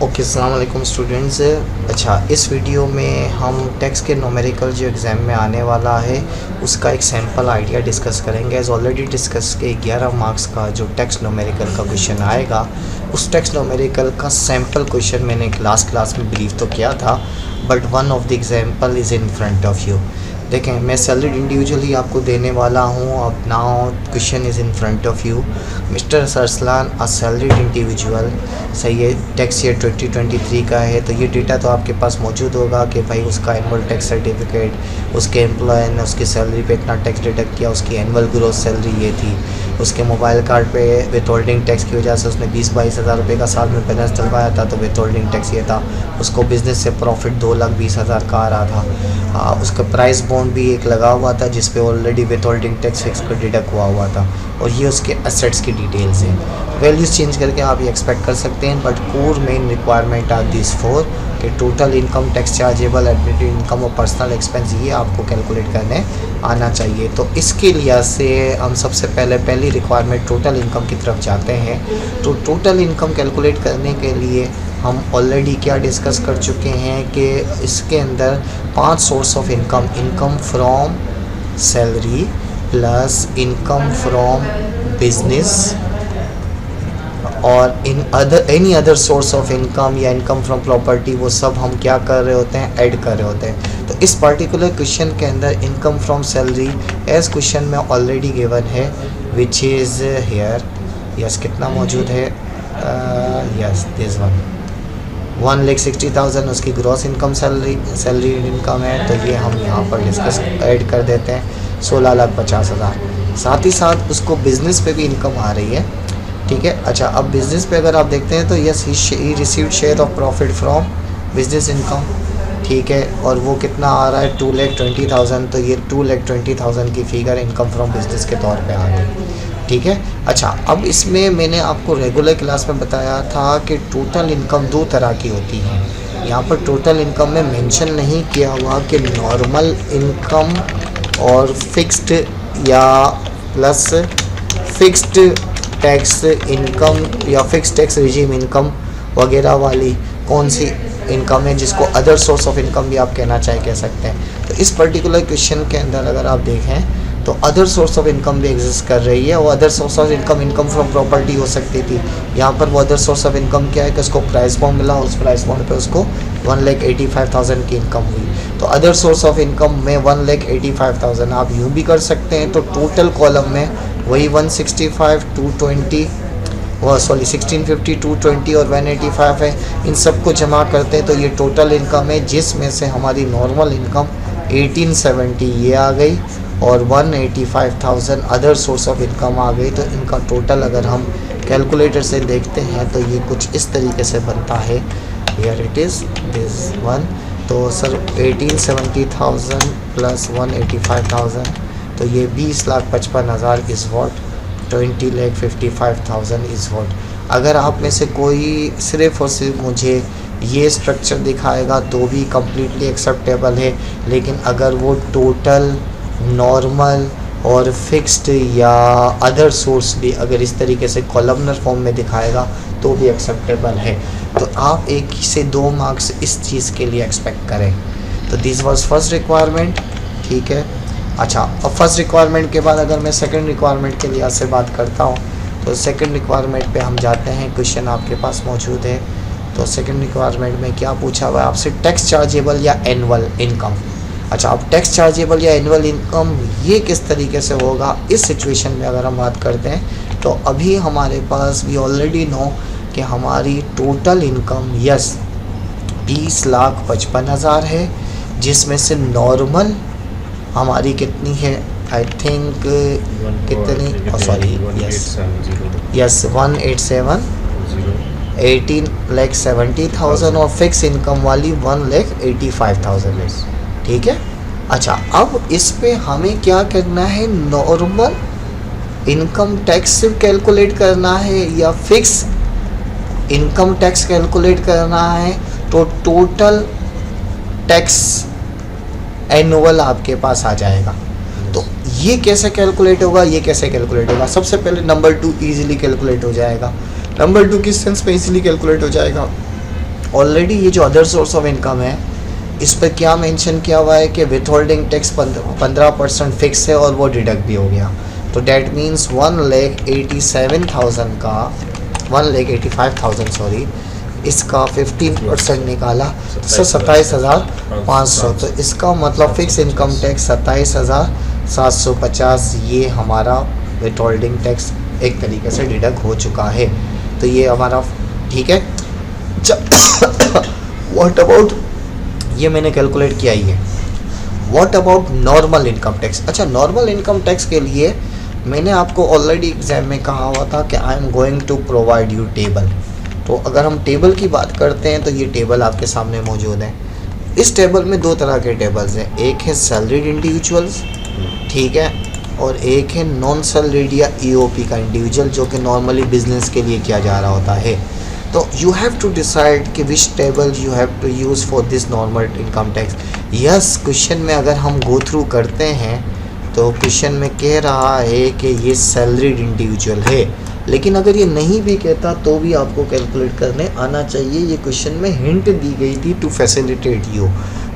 Okay, अस्सलाम वालेकुम students. अच्छा, इस वीडियो में हम टैक्स के न्यूमेरिकल जो एग्ज़ाम में आने वाला है उसका एक सैम्पल आइडिया डिस्कस करेंगे। एज ऑलरेडी डिस्कस के 11 मार्क्स का जो टैक्स न्यूमेरिकल का क्वेश्चन आएगा, उस टैक्स न्यूमेरिकल का सैम्पल क्वेश्चन मैंने क्लास में ब्रीफ तो किया था, but one of the example is in front of you. देखें, मैं सैलरीड इंडिविजुअली आपको देने वाला हूँ। अब now question is in front of you. Mr Sarsalan a salaried individual, सही है, टैक्स ईयर 2023 का है, तो ये डेटा तो आपके पास मौजूद होगा कि भाई उसका एनुअल टैक्स सर्टिफिकेट, उसके एम्प्लॉय ने उसकी सैलरी पे इतना टैक्स डिडक्ट किया, उसकी एनुअल ग्रोस सैलरी ये थी, उसके मोबाइल कार्ड पे विथ होल्डिंग टैक्स की वजह से उसने 20-22 हज़ार रुपये का साल में बैलेंस डलवाया था, तो विथ होल्डिंग टैक्स ये था। उसको बिज़नेस से प्रॉफिट 2,20,000 का आ रहा था। उसका प्राइस बॉन्ड भी एक लगा हुआ था जिस पे already with holding tax fix कर डिडक्ट हुआ था, और ये उसके एसेट्स की डिटेल्स हैं। वैल्यूज़ चेंज करके आप ये एक्सपेक्ट कर सकते हैं, but core main requirement are this four कि total income, tax chargeable, admitted income और पर्सनल एक्सपेंस, ये आपको कैलकुलेट करने आना चाहिए। तो इसके लिहाज से हम सबसे पहली रिक्वायरमेंट टोटल इनकम की तरफ जाते हैं। तो टोटल इनकम कैलकुलेट करने के लिए हम ऑलरेडी क्या डिस्कस कर चुके हैं कि इसके अंदर 5 source of income, income from salary plus income from business और any other source of income या इनकम फ्रॉम प्रॉपर्टी, वो सब हम क्या कर रहे होते हैं, ऐड कर रहे होते हैं। तो इस पर्टिकुलर क्वेश्चन के अंदर income from salary as question में ऑलरेडी गिवन है, विच इज़ हेयर, यस, कितना मौजूद है, यस दिस वन, 1,60,000 उसकी ग्रॉस इनकम सैलरी इनकम है, तो ये हम यहाँ पर डिस्कस ऐड कर देते हैं 16,50,000। साथ ही साथ उसको बिज़नेस पे भी इनकम आ रही है, ठीक है। अच्छा, अब बिज़नेस पे अगर आप देखते हैं तो yes, he received share of profit from business income, ठीक है, और वो कितना आ रहा है, 2,20,000, तो ये 2,20,000 की फिगर इनकम फ्रॉम बिज़नेस के तौर पे आ गई, ठीक है। अच्छा, अब इसमें मैंने आपको रेगुलर क्लास में बताया था कि टोटल इनकम 2 तरह की होती है। यहाँ पर टोटल इनकम में मेंशन नहीं किया हुआ कि नॉर्मल इनकम और फिक्स्ड या प्लस फिक्स्ड टैक्स इनकम या फिक्स टैक्स रिजीम इनकम वगैरह वाली कौन सी इनकम है, जिसको अदर सोर्स ऑफ इनकम भी आप कह सकते हैं। तो इस पर्टिकुलर क्वेश्चन के अंदर अगर आप देखें तो अदर सोर्स ऑफ इनकम भी एग्जिस्ट कर रही है, और other source of income from property हो सकती थी। यहाँ पर वो अदर सोर्स ऑफ इनकम क्या है कि उसको प्राइस बॉन्ड मिला, उस प्राइस बॉन्ड पे उसको 1,85,000 की इनकम हुई। तो अदर सोर्स ऑफ इनकम में 1,85,000 आप यूँ भी कर सकते हैं। तो टोटल कॉलम में वही 165, 220 सॉरी 1650, 220 और 185 है। इन सबको जमा करते हैं तो ये टोटल इनकम है, जिसमें से हमारी नॉर्मल इनकम 1870 ये आ गई और 185,000 अदर सोर्स ऑफ इनकम आ गई। तो इनका टोटल अगर हम कैलकुलेटर से देखते हैं तो ये कुछ इस तरीके से बनता है, here it is this one. तो सर 1870,000 प्लस 185,000, तो ये 20,55,000 इज़ वॉट, 20,55,000 इज़ वॉट। अगर आप में से कोई सिर्फ़ और सिर्फ मुझे ये स्ट्रक्चर दिखाएगा तो भी कम्प्लीटली एक्सेप्टेबल है, लेकिन अगर वो टोटल, नॉर्मल और फिक्स्ड या अदर सोर्स भी अगर इस तरीके से कॉलमनर फॉर्म में दिखाएगा तो भी एक्सेप्टेबल है। तो आप 1 से 2 मार्क्स इस चीज़ के लिए एक्सपेक्ट करें। तो दिस वाज फर्स्ट रिक्वायरमेंट, ठीक है। अच्छा, अब फर्स्ट रिक्वायरमेंट के बाद अगर मैं सेकंड रिक्वायरमेंट के लिहाज से बात करता हूँ तो सेकंड रिक्वायरमेंट पे हम जाते हैं। क्वेश्चन आपके पास मौजूद है। तो सेकंड रिक्वायरमेंट में क्या पूछा हुआ है आपसे, टैक्स चार्जेबल या एनुअल इनकम। अच्छा, अब टैक्स चार्जेबल या एनुअल इनकम ये किस तरीके से होगा इस सिचुएशन में अगर हम बात करते हैं तो अभी हमारे पास वी ऑलरेडी नो कि हमारी टोटल इनकम यस 20,55,000 है, जिसमें से नॉर्मल हमारी कितनी है, आई थिंक कितनी, सॉरी यस 187, 18,70,000 और फिक्स इनकम वाली 1,85,000 है, ठीक है। अच्छा, अब इस पे हमें क्या करना है, नॉर्मल इनकम टैक्स कैलकुलेट करना है या फिक्स इनकम टैक्स कैलकुलेट करना है। तो टोटल टैक्स एनुअल आपके पास आ जाएगा। तो ये कैसे कैलकुलेट होगा, ये कैसे कैलकुलेट होगा, सबसे पहले नंबर 2 ईजिली कैलकुलेट हो जाएगा। नंबर 2 किस सेंस में ईजिली कैलकुलेट हो जाएगा, ऑलरेडी ये जो अदर सोर्स ऑफ इनकम है इस पर क्या मेंशन किया हुआ है कि विथहोल्डिंग टैक्स 15% फिक्स है और वो डिडक्ट भी हो गया। तो डैट मीन्स 1,87,000 का 1,85,000 सॉरी, इसका 15% निकाला तो 27,500। तो इसका मतलब फिक्स इनकम टैक्स 27,750 ये हमारा विथहोल्डिंग टैक्स एक तरीके से डिडक्ट हो चुका है। तो ये हमारा ठीक है। व्हाट अबाउट, ये मैंने कैलकुलेट किया ही है। What about normal income tax. अच्छा, नॉर्मल इनकम टैक्स के लिए मैंने आपको ऑलरेडी एग्जाम में कहा हुआ था कि I am going to provide you table. तो अगर हम टेबल की बात करते हैं तो ये टेबल आपके सामने मौजूद है। इस टेबल में दो तरह के टेबल्स हैं, एक है सैलरीड इंडिविजुअल्स, ठीक है, और एक है नॉन सैलरीड या ईओपी का इंडिविजुअल जो कि नॉर्मली बिजनेस के लिए किया जा रहा होता है। तो यू हैव टू डिसाइड कि which table you have to use for this normal income tax. Yes, question में अगर हम गो थ्रू करते हैं तो क्वेश्चन में कह रहा है कि ये सैलरीड इंडिविजुअल है, लेकिन अगर ये नहीं भी कहता तो भी आपको कैलकुलेट करने आना चाहिए। ये क्वेश्चन में हिंट दी गई थी to facilitate you,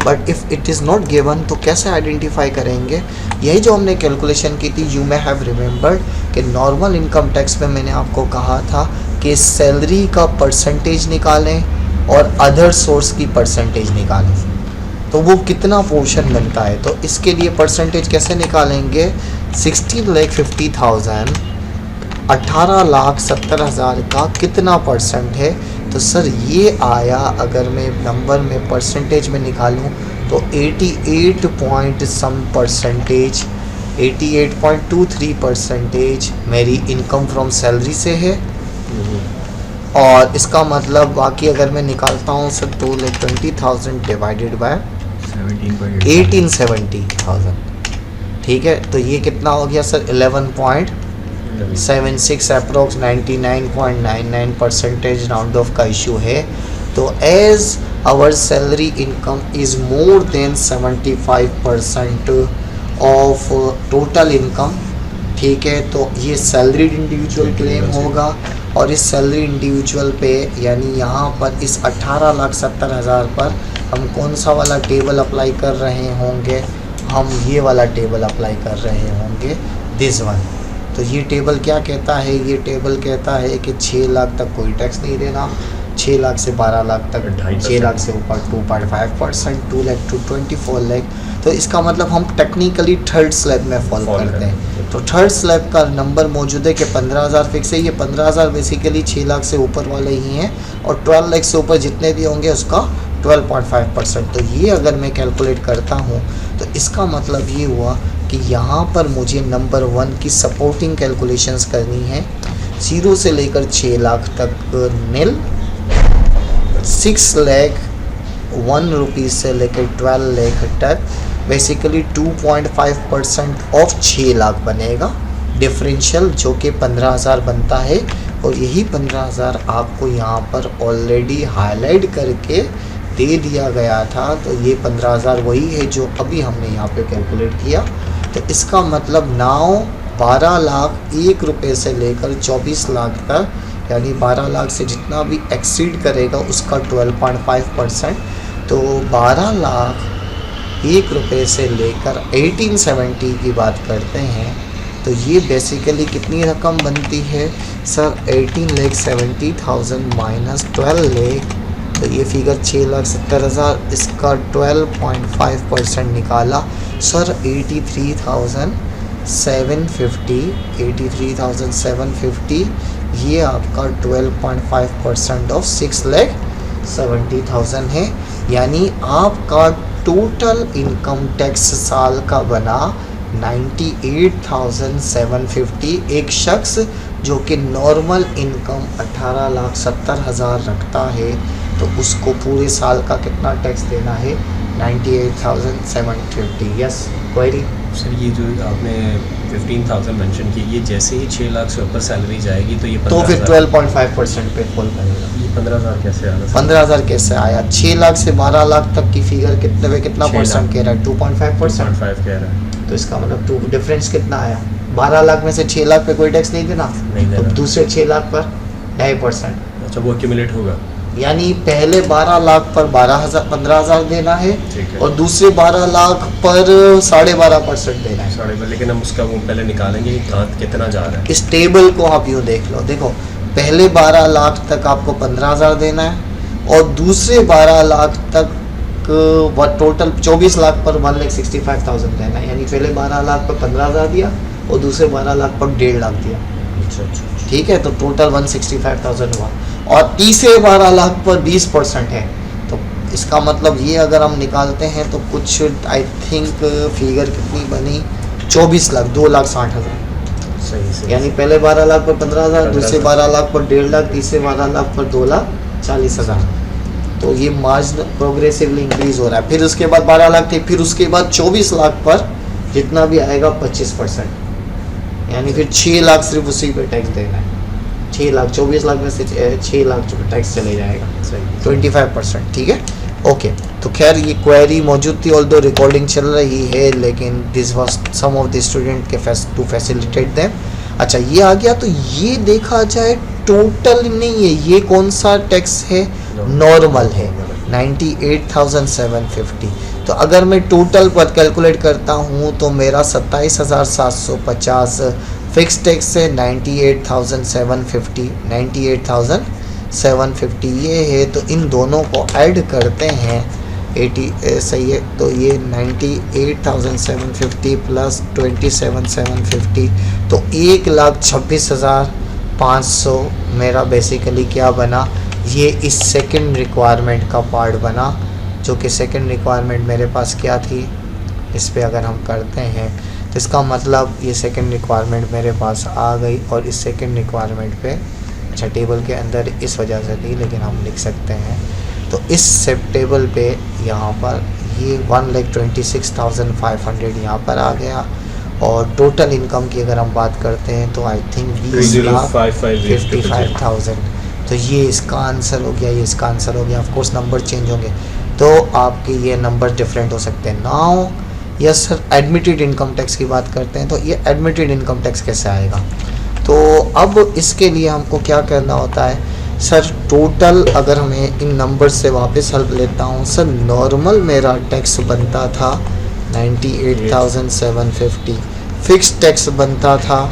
but if it is not given तो कैसे आइडेंटिफाई करेंगे। यही जो हमने कैलकुलेशन की थी, यू मे हैव रिमेंबर्ड कि नॉर्मल इनकम टैक्स में मैंने आपको कहा था कि सैलरी का परसेंटेज निकालें और अदर सोर्स की परसेंटेज निकालें, तो वो कितना पोर्शन बनता है। तो इसके लिए परसेंटेज कैसे निकालेंगे, 16,50,000 18,70,000 का कितना परसेंट है। तो सर ये आया, अगर मैं नंबर में परसेंटेज में निकालूं तो 88 पॉइंट सम परसेंटेज, 88.23% मेरी इनकम फ्रॉम सैलरी से है। और इसका मतलब बाकी अगर मैं निकालता हूँ सर 2,20,000 डिवाइडेड बाय 18,70,000, ठीक है, तो ये कितना हो गया सर 11.76 अप्रोक्स 99.99% राउंड ऑफ का इशू है। तो as our salary income is more than 75% of total income, ठीक है, तो ये सैलरीड इंडिविजुअल क्लेम होगा। और इस सैलरी इंडिविजुअल पे यानी यहाँ पर इस 18,70,000 पर हम कौन सा वाला टेबल अप्लाई कर रहे होंगे, हम ये वाला टेबल अप्लाई कर रहे होंगे, दिस वन। तो ये टेबल क्या कहता है, ये टेबल कहता है कि 6 लाख तक कोई टैक्स नहीं देना, 6 लाख से 12 लाख तक 6 लाख से ऊपर 2.5%, 2 लाख टू 24 लाख। तो इसका मतलब हम टेक्निकली थर्ड स्लैब में फॉल करते हैं। तो थर्ड स्लैब का नंबर मौजूद है कि 15,000 फिक्स है। ये 15,000 बेसिकली 6 लाख से ऊपर वाले ही हैं और 12 लाख से ऊपर जितने भी होंगे उसका 12.5%। तो ये अगर मैं कैलकुलेट करता हूँ तो इसका मतलब ये हुआ कि यहाँ पर मुझे नंबर 1 की सपोर्टिंग कैलकुलेशंस करनी है। 0 से लेकर 6 लाख तक नील, 6 लाख 1 रुपीज़ से लेकर 12 लाख तक बेसिकली 2.5% ऑफ 6 लाख बनेगा डिफरेंशियल, जो कि 15,000 बनता है। और यही 15,000 आपको यहाँ पर ऑलरेडी हाईलाइट करके दे दिया गया था। तो ये 15,000 वही है जो अभी हमने यहाँ पे कैलकुलेट किया। तो इसका मतलब नाउ 12 लाख 1 रुपये से लेकर 24 लाख तक, यानी 12 लाख से जितना भी एक्सीड करेगा उसका 12.5%। तो 12 लाख 1 रुपये से लेकर 1870 की बात करते हैं तो ये बेसिकली कितनी रकम बनती है सर, 18,70,000 माइनस 12 लाख, तो ये फिगर 6,70,000, इसका 12.5% निकाला सर 83,750, ये आपका 12.5% ऑफ 6,70,000 है। यानी आपका टोटल इनकम टैक्स साल का बना 98,750। एक शख्स जो कि नॉर्मल इनकम 18,70,000 रखता है तो उसको पूरे साल का कितना टैक्स देना है, 98,750। यस, क्वेरी सर, ये जो आपने 15,000 मेंशन की, ये जैसे ही 6 लाख से ऊपर सैलरी जाएगी तो ये तो फिर 12.5% पे फॉल करेगा। ये 15,000 कैसे आया? 15,000 कैसे आया? 6 लाख से 12 लाख तक की फिगर कितने पे कितना परसेंट कह रहा है, 2.5% 2.5 कह रहा है। तो इसका मतलब डिफरेंस कितना आया, 12 लाख में से 6 लाख पे कोई टैक्स नहीं देना, नहीं देना। तो दूसरे 6 लाख पर 2.5%। अच्छा, वो एक्यूमुलेट होगा? यानी पहले 12 लाख पर 15,000 देना है ठीक है। और दूसरे 12 लाख पर 12.5% देना है। साढ़े, लेकिन हम उसका वो पहले निकालेंगे कि कहाँ कितना जा रहा है। इस टेबल को आप यूँ देख लो, देखो पहले 12 लाख तक आपको 15,000 देना है और दूसरे 12 लाख तक टोटल 24 लाख पर 1,65,000 देना है। यानी पहले 12 लाख पर 15,000 दिया और दूसरे 12 लाख पर 1.5 लाख दिया। अच्छा। ठीक है, तो टोटल 165,000 हुआ और तीसरे 12 लाख पर 20% है। तो इसका मतलब ये अगर हम निकालते हैं तो कुछ आई थिंक फिगर कितनी बनी, 24 लाख, 2,60,000। सही। यानी पहले 12 लाख पर 15,000, दूसरे 12 लाख पर 1.5 लाख, तीसरे 12 लाख पर 2,40,000। तो ये मार्जिन प्रोग्रेसिवली इंक्रीज हो रहा है। फिर उसके बाद 12 लाख थे, फिर उसके बाद 24 लाख पर जितना भी आएगा 25%, यानी फिर 6 लाख सिर्फ उसी पे टैक्स देना है। 6 लाख, 24 लाख में से 6 लाख जो टैक्स चले जाएगा, सही। 25%। ठीक है, ओके। तो खैर ये क्वेरी मौजूद थी, ऑल्दो रिकॉर्डिंग चल रही है, लेकिन this was some of the student के टू फैसिलिटेट देम। अच्छा, ये आ गया। तो ये देखा जाए टोटल नहीं है, ये कौन सा टैक्स है, नॉर्मल है, 98,750। तो अगर मैं टोटल पर कैलकुलेट करता हूँ तो मेरा 27,750 फिक्स टैक्स है, 98,750 ये है। तो इन दोनों को ऐड करते हैं 80, सही है। तो ये 98,750 प्लस 27,750, तो 1,26,500 मेरा बेसिकली क्या बना, ये इस सेकंड रिक्वायरमेंट का पार्ट बना, जो कि सेकंड रिक्वायरमेंट मेरे पास क्या थी। इस पे अगर हम करते हैं तो इसका मतलब ये सेकंड रिक्वायरमेंट मेरे पास आ गई और इस सेकंड रिक्वायरमेंट पे, अच्छा टेबल के अंदर इस वजह से थी लेकिन हम लिख सकते हैं। तो इस सब टेबल पे यहाँ पर ये 1,26,500 यहाँ पर आ गया। और टोटल इनकम की अगर हम बात करते हैं तो आई थिंक 20,55,000। तो ये इसका आंसर हो गया, ये इसका आंसर हो गया। ऑफ कोर्स नंबर चेंज होंगे तो आपके ये नंबर डिफरेंट हो सकते हैं। Now yes sir, admitted income tax की बात करते हैं। तो ये एडमिटेड इनकम टैक्स कैसे आएगा, तो अब इसके लिए हमको क्या करना होता है सर, टोटल अगर हमें इन नंबर से वापस हेल्प लेता हूँ सर, नॉर्मल मेरा टैक्स बनता था 98,750, फिक्स टैक्स बनता था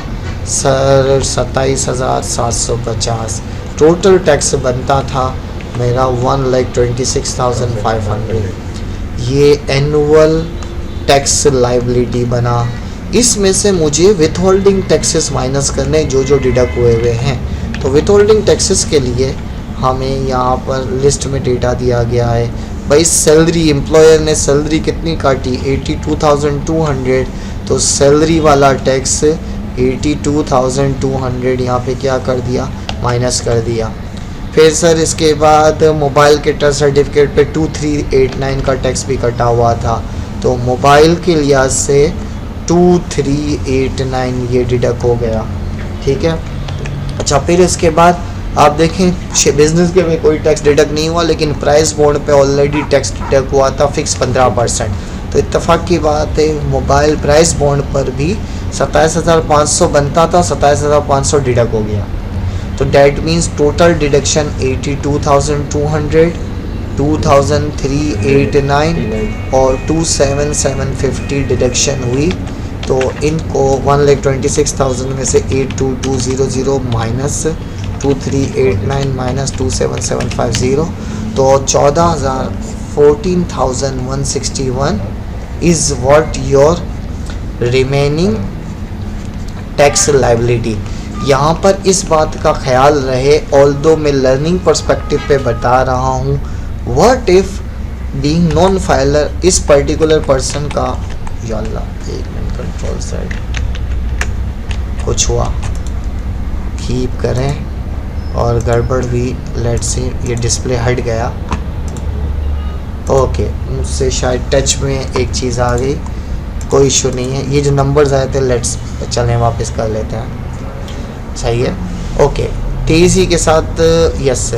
सर 27,750, टोटल टैक्स बनता था मेरा 1,26,500। ये एनुअल टैक्स लाइबिलिटी बना। इसमें से मुझे विथहोल्डिंग टैक्सेस माइनस करने जो डिडक्ट हुए हैं। तो विथहोल्डिंग टैक्सेस के लिए हमें यहाँ पर लिस्ट में डेटा दिया गया है। भाई सैलरी, एम्प्लॉयर ने सैलरी कितनी काटी, 82,200, तो सैलरी वाला टैक्स 82,200 यहाँ पे क्या कर दिया, माइनस कर दिया। फिर सर इसके बाद मोबाइल के टच सर्टिफिकेट पे 2389 का टैक्स भी कटा हुआ था, तो मोबाइल के लिहाज से 2389 ये डिडक्ट हो गया। ठीक है, अच्छा फिर इसके बाद आप देखें बिजनेस के में कोई टैक्स डिडक्ट नहीं हुआ, लेकिन प्राइस बॉन्ड पे ऑलरेडी टैक्स डिडक्ट हुआ था फिक्स 15%। तो इत्तेफाक की बात है, मोबाइल प्राइस बॉन्ड पर भी 27,500 बनता था, 27,500 डिडक्ट हो गया। तो डैट मीन्स टोटल डिडक्शन 82,200, 2,389 और 27,750 डिडक्शन हुई। तो इनको 1,26,000 में से 82,200 माइनस 2389 माइनस 27,750, तो 14,161 is what your remaining tax liability. यहाँ पर इस बात का ख्याल रहे, ऑल्दो मैं लर्निंग पर्सपेक्टिव पे बता रहा हूँ, what if being non filer इस पर्टिकुलर पर्सन का, या अल्लाह एक मिनट, कंट्रोल सेट कुछ हुआ, कीप करें और गड़बड़ हुई, लेट्स सी ये डिस्प्ले हट गया। ओके, मुझसे शायद टच में एक चीज़ आ गई, कोई इशू नहीं है। ये जो नंबर्स आए थे, लेट्स चलें वापस कर लेते हैं, सही है। ओके, तेज़ी के साथ यस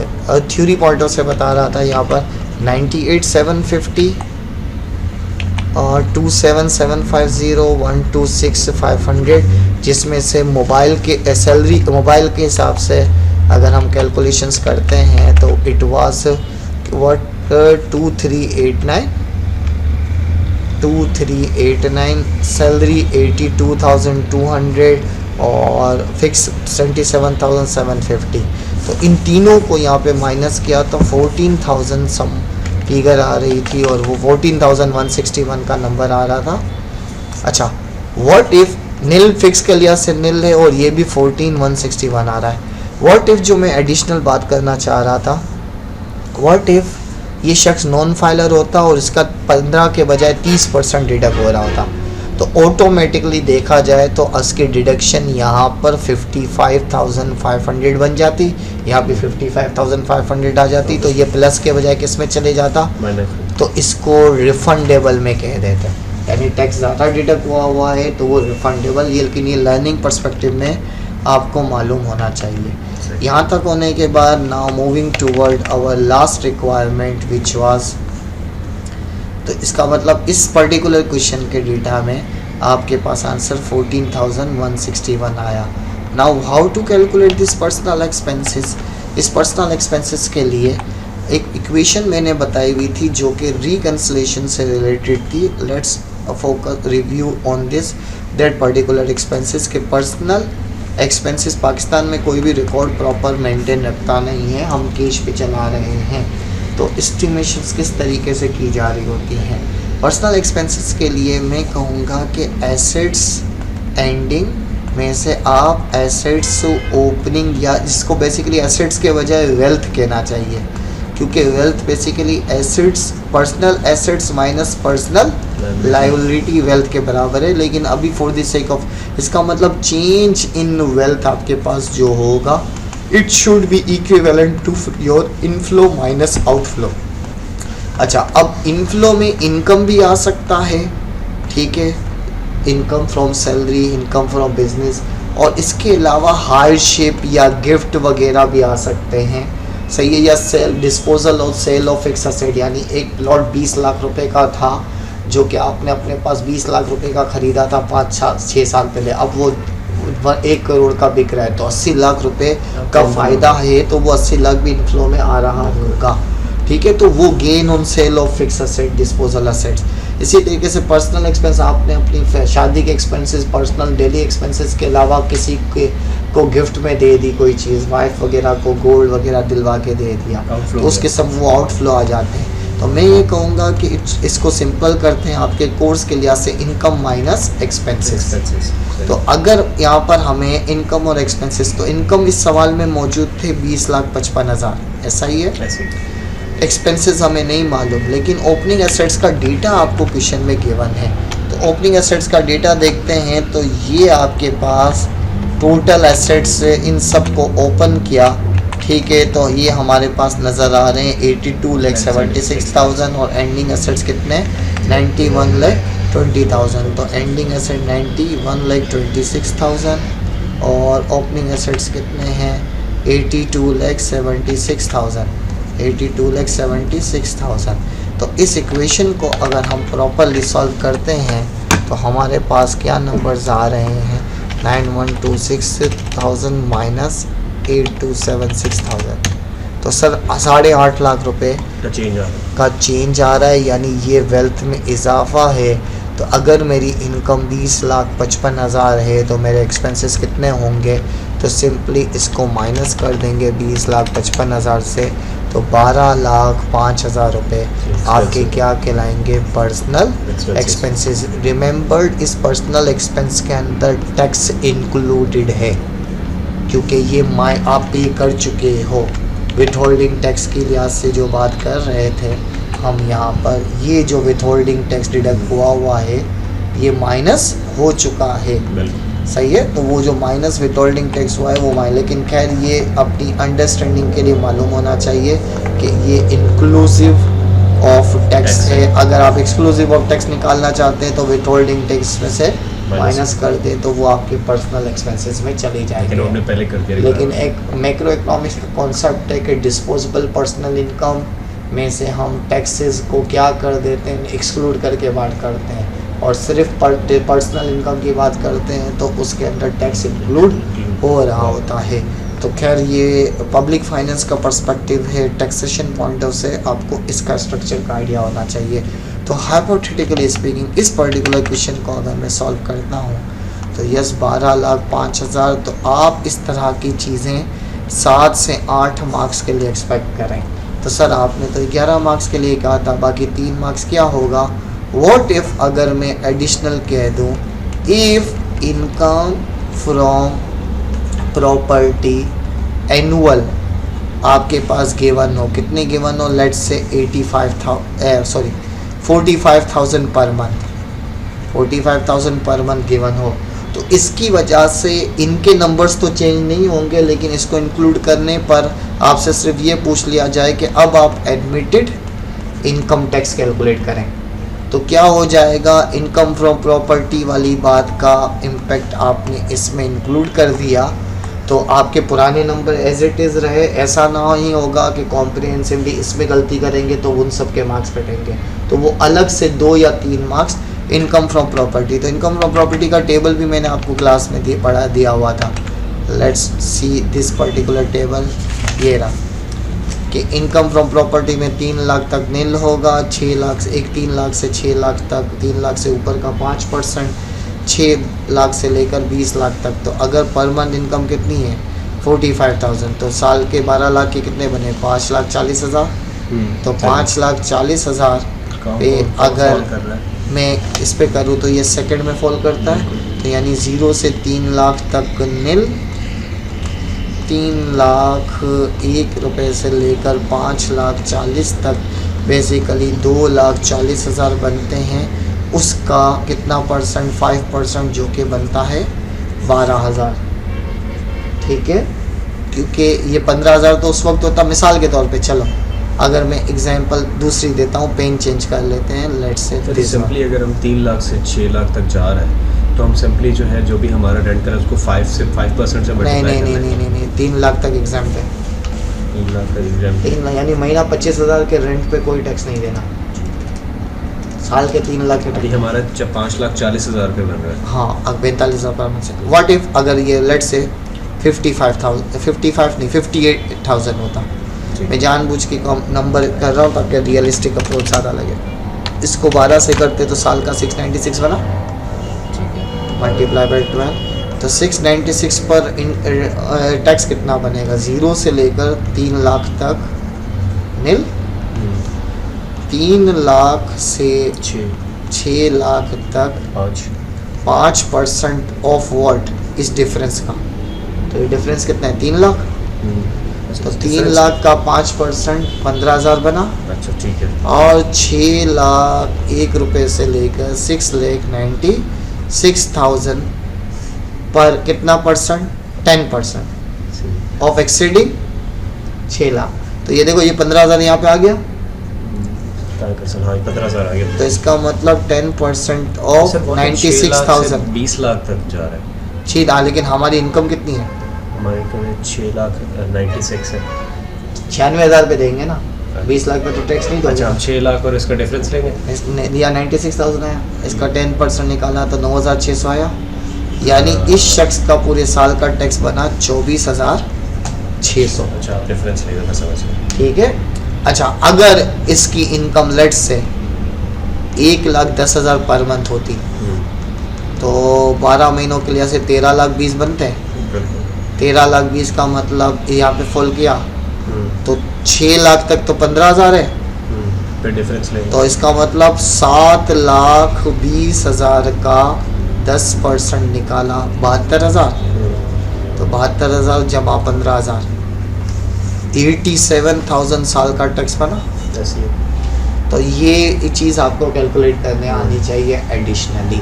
थ्योरी पॉइंट ऑफ से बता रहा था यहाँ पर 98,750 और 27,750, 126,500, जिसमें से मोबाइल के सैलरी, मोबाइल के हिसाब से अगर हम कैलकुलेशंस करते हैं तो इट वाज व्हाट 2389, सैलरी 82,200 और फिक्स 77,750। तो इन तीनों को यहाँ पे माइनस किया तो 14,000 सम फिगर आ रही थी और वो 14,161 का नंबर आ रहा था। अच्छा, व्हाट इफ़ नील फिक्स कर लिया से नील है और ये भी 14,161 आ रहा है। व्हाट इफ़ जो मैं एडिशनल बात करना चाह रहा था, व्हाट इफ़ ये शख्स नॉन फाइलर होता और इसका 15 के बजाय 30% डिडक्ट हो रहा होता, तो ऑटोमेटिकली देखा जाए तो उसकी डिडक्शन यहाँ पर 55,500 बन जाती, यहाँ पे 55,500 आ जाती, तो ये प्लस के बजाय किस में चले जाता, तो इसको रिफंडेबल में कह देते हैं। यानी टैक्स ज़्यादा डिडक्ट हुआ है तो वो रिफंडेबल, ये लेकिन ये लर्निंग पर्सपेक्टिव में आपको मालूम होना चाहिए। यहाँ तक होने के बाद now moving toward our last requirement which was, तो इसका मतलब इस पर्टिकुलर क्वेश्चन के डेटा में आपके पास आंसर 14,161 आया। Now how to calculate this personal expenses. इस पर्सनल एक्सपेंसेस के लिए एक इक्वेशन मैंने बताई हुई थी जो कि रिकन्सिलेशन से रिलेटेड थी। Let's focus review on this that particular expenses के पर्सनल एक्सपेंसेस पाकिस्तान में कोई भी रिकॉर्ड प्रॉपर मेंटेन रखता नहीं है, हम कैश पे चला रहे हैं, तो एस्टिमेशंस किस तरीके से की जा रही होती हैं। पर्सनल एक्सपेंसेस के लिए मैं कहूँगा कि एसेट्स एंडिंग में से आप एसेट्स ओपनिंग, या जिसको बेसिकली एसेट्स के बजाय वेल्थ कहना चाहिए, क्योंकि wealth basically assets, personal assets minus personal liability wealth के बराबर है। लेकिन अभी फॉर द सेक ऑफ, इसका मतलब चेंज इन वेल्थ आपके पास जो होगा it should be equivalent to your inflow minus outflow. अच्छा, अब इनफ्लो में इनकम भी आ सकता है, ठीक है, income from salary, income from business, और इसके अलावा हार्डशिप या गिफ्ट वगैरह भी आ सकते हैं, सही है, या सेल डिस्पोजल और सेल ऑफ फिक्स एसेट, यानी एक प्लॉट 20 लाख रुपए का था जो कि आपने अपने पास 20 लाख रुपए का ख़रीदा था 5-6 साल पहले, अब वो 1 करोड़ का बिक रहा है, तो 80 लाख रुपए का फ़ायदा है, तो वो 80 लाख भी इनफ्लो में आ रहा होगा, ठीक है, तो वो gain on sale of fix asset, disposal assets. इसी तरीके से पर्सनल एक्सपेंस, आपने अपनी शादी के एक्सपेंसेस, पर्सनल डेली एक्सपेंसेस के अलावा किसी के को गिफ्ट में दे दी कोई चीज़, वाइफ वगैरह को गोल्ड वगैरह दिलवा के दे दिया, तो उसके सब वो आउटफ्लो आ जाते हैं। तो मैं ये कहूँगा कि इसको सिंपल करते हैं आपके कोर्स के लिहाज से, इनकम माइनस एक्सपेंसेस। तो अगर यहाँ पर हमें इनकम और एक्सपेंसेस, तो इनकम इस सवाल में मौजूद थे 20,55,000, ऐसा ही है, एक्सपेंसेस हमें नहीं मालूम, लेकिन ओपनिंग एसेट्स का डेटा आपको क्वेश्चन में गिवन है। तो ओपनिंग एसेट्स का डेटा देखते हैं, तो ये आपके पास टोटल एसेट्स इन सब को ओपन किया, ठीक है, तो ये हमारे पास नज़र आ रहे हैं 82,76,000 और एंडिंग एसेट्स कितने 91,20,000। तो एंडिंग एसेट 91,26,000 और ओपनिंग एसेट्स कितने हैं 82,76,000। तो इस इक्वेशन को अगर हम प्रॉपरली सॉल्व करते हैं तो हमारे पास क्या नंबर्स आ रहे हैं 9126,000 माइनस 8276,000, तो सर 8.5 लाख रुपए का चेंज आ रहा है, यानी ये वेल्थ में इजाफा है। तो अगर मेरी इनकम 20,55,000 है तो मेरे एक्सपेंसेस कितने होंगे, तो सिंपली इसको माइनस कर देंगे 20,55,000 से, तो 12,05,000 रुपये आपके क्या कहलाएंगे पर्सनल एक्सपेंसेस। रिमेंबर्ड, इस पर्सनल एक्सपेंस के अंदर टैक्स इंक्लूडेड है, क्योंकि ये आप पे कर चुके हो। विथहोल्डिंग टैक्स की लिहाज से जो बात कर रहे थे हम यहाँ पर, ये जो विथहोल्डिंग टैक्स डिडक्ट हुआ है ये माइनस हो चुका है, सही है, तो वो जो माइनस विथहोल्डिंग टैक्स हुआ है वो लेकिन खैर ये अपनी अंडरस्टैंडिंग के लिए मालूम होना चाहिए कि ये इंक्लूसिव ऑफ टैक्स है। अगर आप एक्सक्लूसिव ऑफ टैक्स निकालना चाहते हैं तो विथहोल्डिंग टैक्स में से माइनस कर दें तो वो आपके पर्सनल एक्सपेंसेस में चली जाएगी। पहले कर दिया, लेकिन एक मैक्रो इकोनॉमिक्स का कॉन्सेप्ट है कि डिस्पोजेबल पर्सनल इनकम में से हम टैक्सेस को क्या कर देते हैं, एक्सक्लूड करके बात करते हैं, और सिर्फ पर्सनल इनकम की बात करते हैं तो उसके अंदर टैक्स इंक्लूड हो रहा होता है। तो तो खैर ये पब्लिक फाइनेंस का पर्सपेक्टिव है, टैक्सेशन पॉइंट ऑफ से आपको इसका स्ट्रक्चर का आइडिया होना चाहिए। तो हाइपोथेटिकली स्पीकिंग इस पर्टिकुलर क्वेश्चन को अगर मैं सॉल्व करता हूँ तो यस 12,05,000, तो आप इस तरह की चीज़ें 7 से 8 मार्क्स के लिए एक्सपेक्ट करें। तो सर आपने तो 11 मार्क्स के लिए कहा था, बाकी 3 मार्क्स क्या होगा? व्हाट इफ़ अगर मैं एडिशनल कह दूँ, if income from property annual आपके पास गिवन हो, कितने गिवन हो? Let's say 45,000 per month, 45,000 per month given हो, तो इसकी वजह से इनके नंबर्स तो चेंज नहीं होंगे, लेकिन इसको इंक्लूड करने पर आपसे सिर्फ ये पूछ लिया जाए कि अब आप एडमिटेड इनकम टैक्स कैलकुलेट करें, तो क्या हो जाएगा? इनकम फ्रॉम प्रॉपर्टी वाली बात का इम्पेक्ट आपने इसमें इंक्लूड कर दिया, तो आपके पुराने नंबर एज इट इज़ रहे। ऐसा ना ही होगा कि कॉम्प्रिहेंसिवली इसमें गलती करेंगे तो उन सब के मार्क्स कटेंगे, तो वो अलग से 2 या 3 मार्क्स इनकम फ्रॉम प्रॉपर्टी। तो इनकम फ्रॉम प्रॉपर्टी का टेबल भी मैंने आपको क्लास में दिया हुआ था। Let's see this particular table, ये रहा कि इनकम फ्रॉम प्रॉपर्टी में 3 लाख तक नील होगा, 3 लाख से 6 लाख तक, 3 लाख से ऊपर का 5%, 6 लाख से लेकर 20 लाख तक। तो अगर पर मंथ इनकम कितनी है? 45,000, तो साल के 12 लाख के कितने बने? 5,40,000। तो 5,40,000 पे अगर मैं इस पे करूँ तो ये सेकंड में फॉल करता है, तो यानी 0 से 3 लाख तक नील, 3 लाख 1 रुपये से लेकर 5,40,000 तक बेसिकली 2,40,000 बनते हैं। उसका कितना परसेंट? 5%, जो कि बनता है 12,000। ठीक है, क्योंकि ये 15,000 तो उस वक्त होता, मिसाल के तौर पे चलो अगर मैं एग्जांपल दूसरी देता हूँ, पेन चेंज कर लेते हैं। लेट्स से सिंपली अगर हम 3 लाख से 6 लाख तक जा रहे हैं तो हम सिंपली जो है जो भी हमारा रेंट कर उसको 5% से मल्टीप्लाई नहीं 3 लाख तक एग्जाम पे, 3 लाख तक एग्जाम 3 लाख यानी महीना 25,000 के रेंट पे कोई टैक्स नहीं देना, साल के 3 लाख अभी हमारा 5,40,000 रुपये बन रहा है। हाँ, अब 45,000 पर मंथ से। व्हाट इफ अगर ये लेट्स से 58,000 होता, मैं जानबूझ के कम नंबर कर रहा हूँ ताकि रियलिस्टिक अप्रोच ज़्यादा लगे। इसको 12 से करते तो साल का 696 बना, मल्टीप्लाई बाई 12, तो 696 पर टैक्स कितना बनेगा? 0 से लेकर 3 लाख तक नील, 3 लाख से 6 लाख तक 5% ऑफ व्हाट? इस डिफरेंस का। तो ये डिफरेंस कितना है? 3 लाख। तो 3 लाख का 5% 15,000 बना। अच्छा, ठीक है। और 6 लाख 1 रुपये से लेकर 6,96,000 पर कितना परसेंट? 10% of exceeding 6 lakh. तो ये देखो, ये 15,000 यहाँ पे आ गया, 15,000 आ गया। तो इसका मतलब 10% ऑफ 96,000, 20 लाख तक जा रहा है। 6 लाख। लेकिन हमारी इनकम कितनी है? हमारे को 6,96,000 है। 96,000 पे देंगे ना, 20 लाख पे तो टैक्स नहीं अच्छा, हम दोगे। 6 लाख और इसका डिफरेंस लेंगे। या 96,000 आया, इसका 10% निकाला तो 9,600 आया, यानी इस शख्स का पूरे साल का टैक्स बना 24,600। अच्छा, आप डिफरेंस लेंगे, मैं समझ गया। ठीक है। अच्छा, अगर इसकी इनकम लेट से 1,10,000 पर मंथ होती तो 12 महीनों के लिए से 13,20,000 बनते हैं। 13,20,000 का मतलब यहाँ पे फॉल किया तो 6 लाख तक तो 15,000 है, फिर डिफरेंस लेंगे तो इसका मतलब 7,20,000 का 10% निकाला 72,000, तो 72,000 जमा 15,000, 87,000 साल का टैक्स बना। तो ये चीज़ आपको कैलकुलेट करने आनी चाहिए एडिशनली।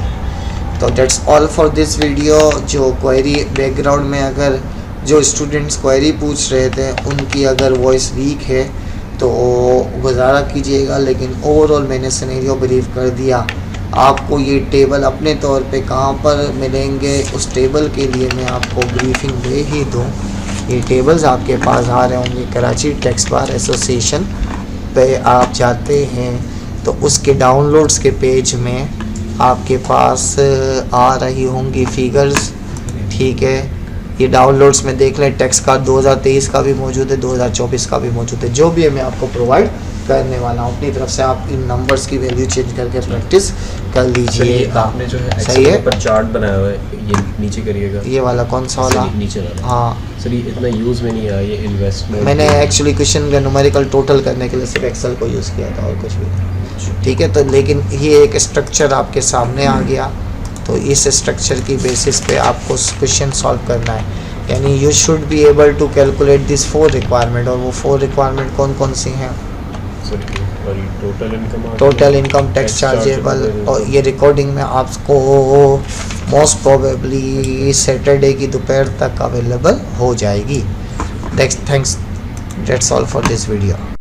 तो that's all for this video. जो क्वेरी बैकग्राउंड में अगर जो स्टूडेंट्स क्वेरी पूछ रहे थे उनकी अगर वॉइस वीक है तो गुजारा कीजिएगा, लेकिन ओवरऑल मैंने सिनेरियो ब्रीफ कर दिया। आपको ये टेबल अपने तौर पे कहाँ पर मिलेंगे उस टेबल के लिए मैं आपको ब्रीफिंग दे ही दूँ। ये टेबल्स आपके पास आ रहे होंगे, कराची टैक्स बार एसोसिएशन पे आप जाते हैं तो उसके डाउनलोड्स के पेज में आपके पास आ रही होंगी फिगर्स, ठीक है। ये डाउनलोड्स में देख लें, टैक्स का 2023 का भी मौजूद है, 2024 का भी मौजूद है। जो भी है मैं आपको प्रोवाइड करने वाला हूँ अपनी तरफ से। आप इन नंबर्स की वैल्यू चेंज करके प्रैक्टिस कर लीजिएगा। आपने जो है सही है। पर चार्ट बनाया हुआ है, ये नीचे करिएगा। ये वाला कौन सा वाला? नीचे वाला। हाँ सर ये इतना यूज़ में नहीं आया, ये इन्वेस्टमेंट। मैंने एक्चुअली क्वेश्चन का न्यूमेरिकल टोटल करने के लिए सिर्फ एक्सेल को यूज़ किया था और कुछ भी नहीं। ठीक है, तो लेकिन ये एक स्ट्रक्चर आपके सामने आ गया, तो इस स्ट्रक्चर की बेसिस पे आपको क्वेश्चन सॉल्व करना है। यानी you should be able to calculate this 4 requirement. और वो 4 रिक्वायरमेंट कौन कौन सी हैं? और ये टोटल इनकम, टैक्स चार्जेबल। और ये रिकॉर्डिंग में आपको मोस्ट प्रोबेबली सैटरडे की दोपहर तक अवेलेबल हो जाएगी। Thanks, that's all for this video.